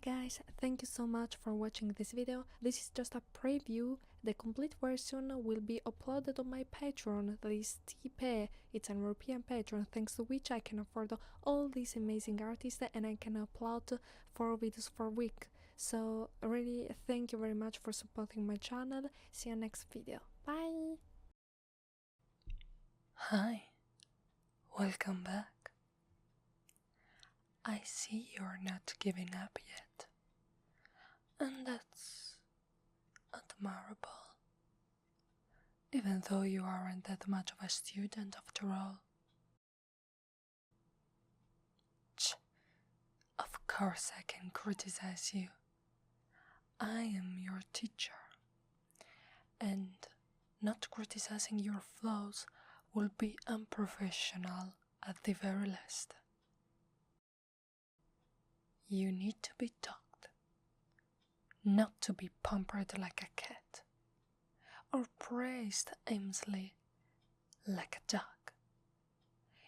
guys, thank you so much for watching this video. This is just a preview. The complete version will be uploaded on my Patreon, that is Tipe. It's an European Patreon, thanks to which I can afford all these amazing artists and I can upload 4 videos per week. So really thank you very much for supporting my channel. See you next video. Bye! Hi, welcome back. I see you're not giving up yet, and that's admirable, even though you aren't that much of a student after all. Of course I can criticize you. I am your teacher, and not criticizing your flaws will be unprofessional at the very least. You need to be taught, not to be pampered like a cat, or praised aimlessly like a dog.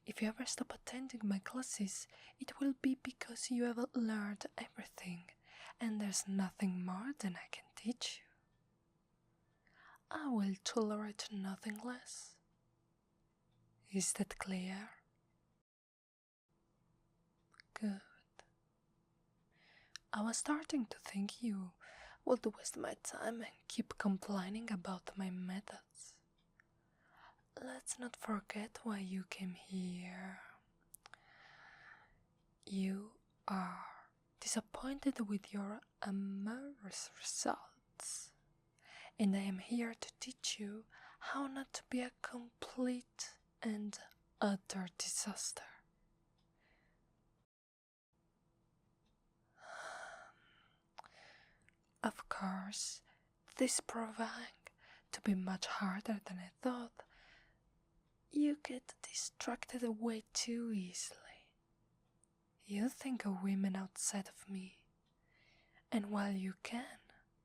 If you ever stop attending my classes, it will be because you have learned everything, and there's nothing more than I can teach you. I will tolerate nothing less. Is that clear? Good. I was starting to think you would waste my time and keep complaining about my methods. Let's not forget why you came here. You are disappointed with your amorous results, and I am here to teach you how not to be a complete and utter disaster. Of course, this proving to be much harder than I thought. You get distracted way too easily. You think of women outside of me, and while you can,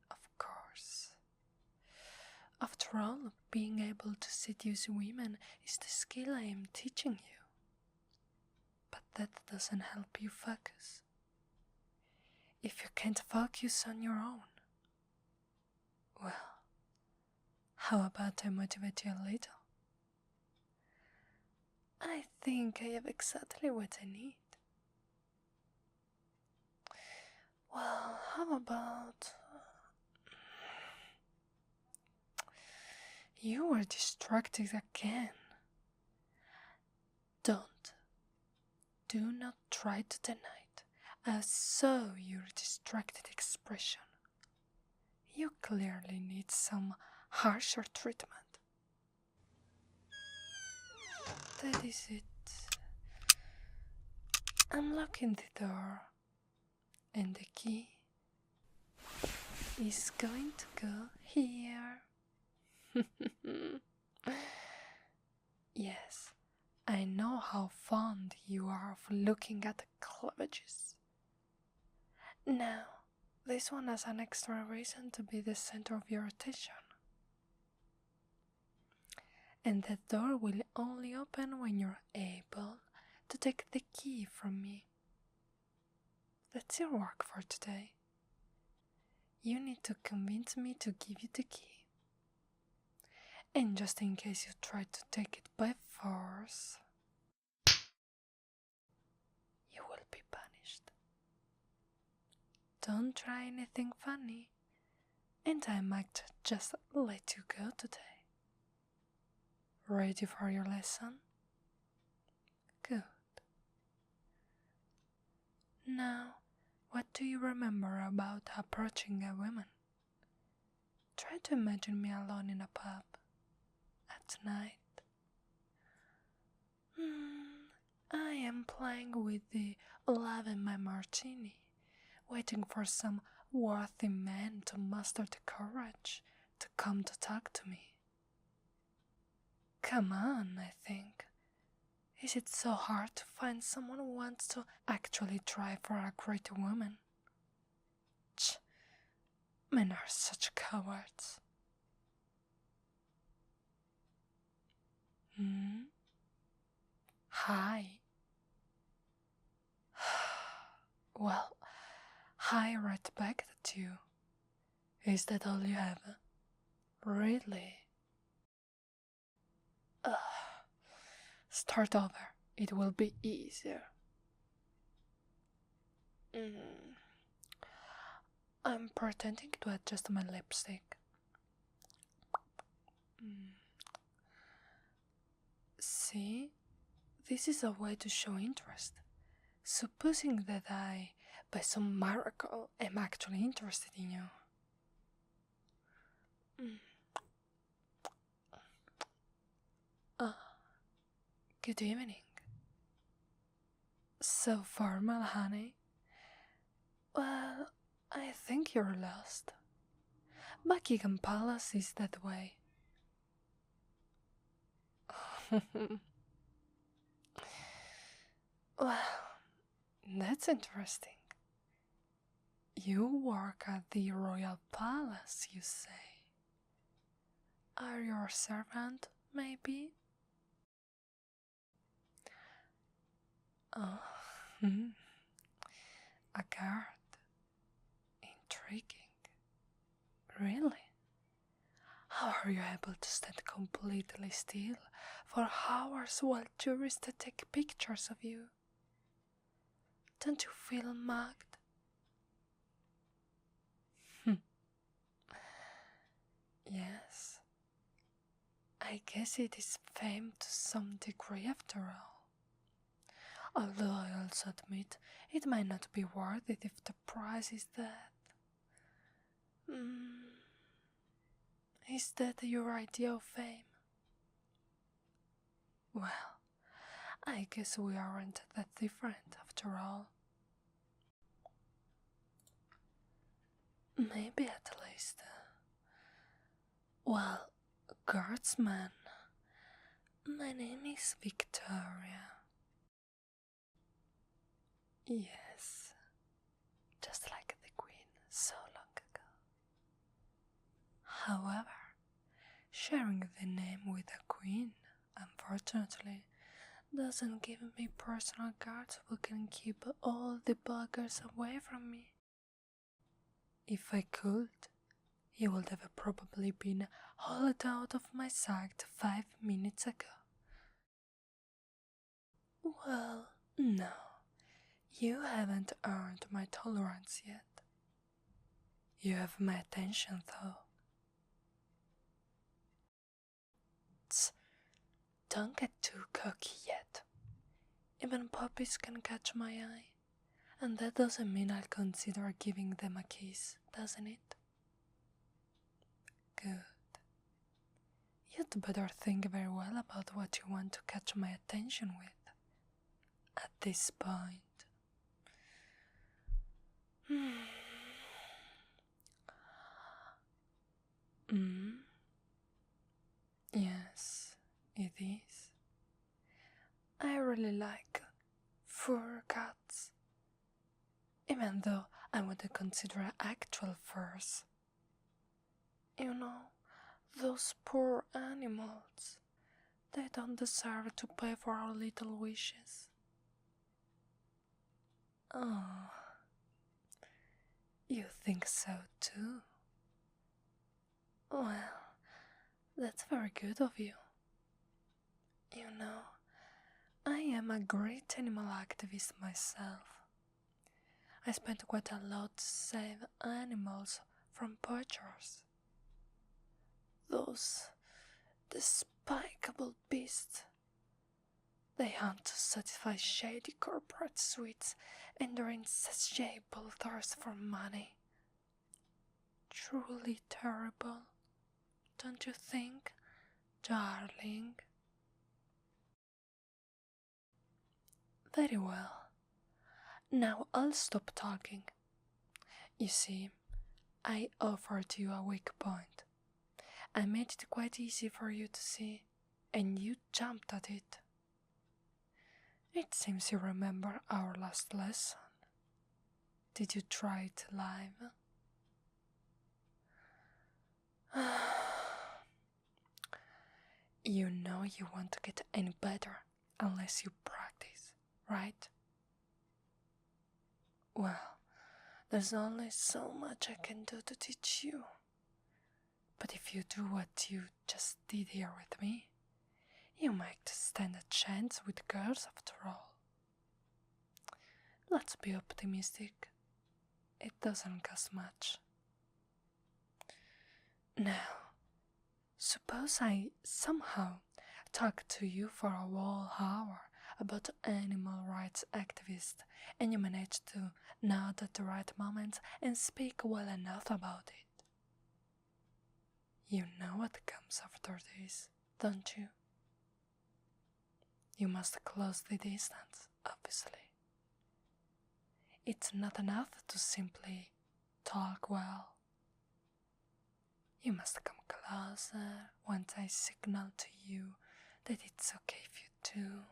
of course. After all, being able to seduce women is the skill I am teaching you. But that doesn't help you focus. If you can't focus on your own, well, how about I motivate you a little? I think I have exactly what I need. Well, how about... You were distracted again. Do not try to deny it. I saw your distracted expression. You clearly need some harsher treatment. That is it. Unlocking the door, and the key is going to go here. Yes, I know how fond you are of looking at the cleavages. Now, this one has an extra reason to be the center of your attention. And that door will only open when you're able to take the key from me. That's your work for today. You need to convince me to give you the key. And just in case you try to take it by force, you will be punished. Don't try anything funny, and I might just let you go today. Ready for your lesson? Good. Now, what do you remember about approaching a woman? Try to imagine me alone in a pub at night. I am playing with the love in my martini, waiting for some worthy man to muster the courage to come to talk to me. Come on, I think. Is it so hard to find someone who wants to actually try for a great woman? Men are such cowards. Hi. Well, I right back at you. Is that all you have? Really? Ugh. Start over. It will be easier. I'm pretending to adjust my lipstick. See? This is a way to show interest. Supposing that I, by some miracle, am actually interested in you. Good evening. So formal, honey. Well, I think you're lost. Buckingham Palace is that way. Well, that's interesting. You work at the Royal Palace, you say. Are you a servant, maybe? Oh, a guard. Intriguing. Really? How are you able to stand completely still for hours while tourists take pictures of you? Don't you feel mugged? Yes. I guess it is fame to some degree after all. Although I also admit it might not be worth it if the price is that. Is that your idea of fame? Well, I guess we aren't that different after all. Maybe at least. Well, guardsman, my name is Victoria. Yes, just like the Queen so long ago. However, sharing the name with a queen, unfortunately, doesn't give me personal guards who can keep all the buggers away from me. If I could, he would have probably been hauled out of my sight 5 minutes ago. Well, no, you haven't earned my tolerance yet. You have my attention, though. Tsk, don't get too cocky yet. Even puppies can catch my eye, and that doesn't mean I'll consider giving them a kiss, doesn't it? Good. You'd better think very well about what you want to catch my attention with at this point. Yes, it is. I really like fur cats, even though I wouldn't consider actual furs. You know, those poor animals. They don't deserve to pay for our little wishes. Oh, you think so too? Well, that's very good of you. You know, I am a great animal activist myself. I spent quite a lot to save animals from poachers. Those despicable beasts. They hunt to satisfy shady corporate suites and their insatiable thirst for money. Truly terrible, don't you think, darling? Very well. Now I'll stop talking. You see, I offered you a weak point. I made it quite easy for you to see, and you jumped at it. It seems you remember our last lesson. Did you try it live? You know you won't get any better unless you practice, right? Well, There's only so much I can do to teach you. But if you do what you just did here with me, you might stand a chance with girls after all. Let's be optimistic. It doesn't cost much. Now, suppose I somehow talk to you for a whole hour about animal rights activists and you manage to nod at the right moment and speak well enough about it. You know what comes after this, don't you? You must close the distance, obviously. It's not enough to simply talk well. You must come closer once I signal to you that it's okay if you do.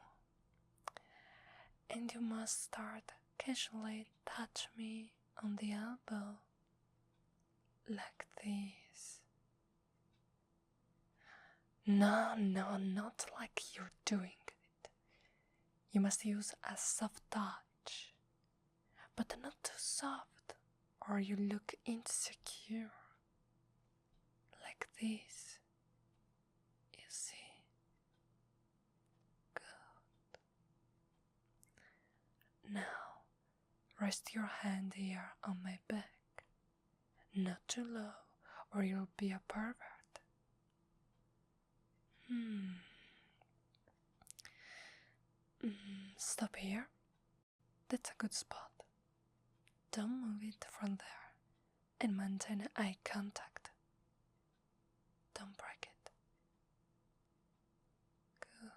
And you must start casually touch me on the elbow, like this. No, not like you're doing it. You must use a soft touch, but not too soft, or you look insecure. Like this. You see? Good. Now, rest your hand here on my back. Not too low, or you'll be a pervert. Stop here. That's a good spot. Don't move it from there, and maintain eye contact. Don't break it. Good.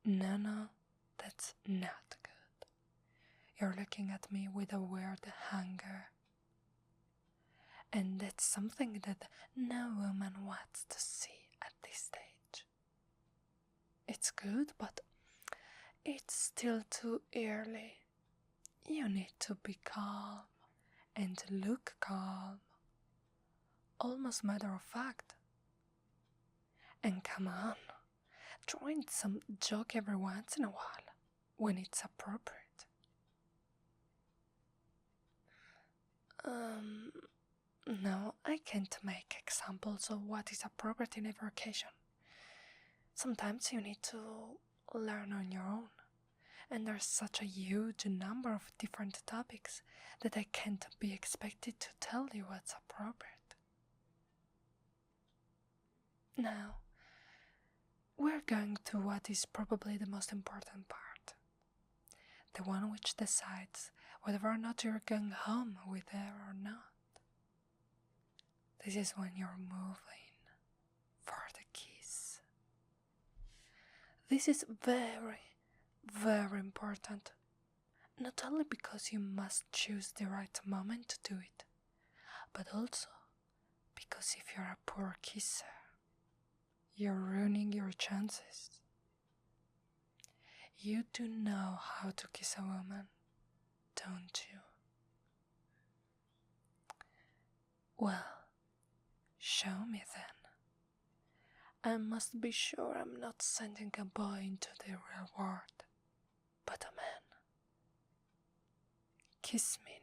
No, that's not good. You're looking at me with a weird hunger. And that's something that no woman wants to see at this stage. It's good, but it's still too early. You need to be calm and look calm, almost matter of fact. And come on, throw in some joke every once in a while, when it's appropriate. No, I can't make examples of what is appropriate in every occasion. Sometimes you need to learn on your own, and there's such a huge number of different topics that I can't be expected to tell you what's appropriate. Now, we're going to what is probably the most important part. The one which decides whether or not you're going home with her or not. This is when you're moving for the kiss. This is very, very important. Not only because you must choose the right moment to do it, but also because if you're a poor kisser, you're ruining your chances. You do know how to kiss a woman, don't you? Well, show me then. I must be sure I'm not sending a boy into the real world, but a man. Kiss me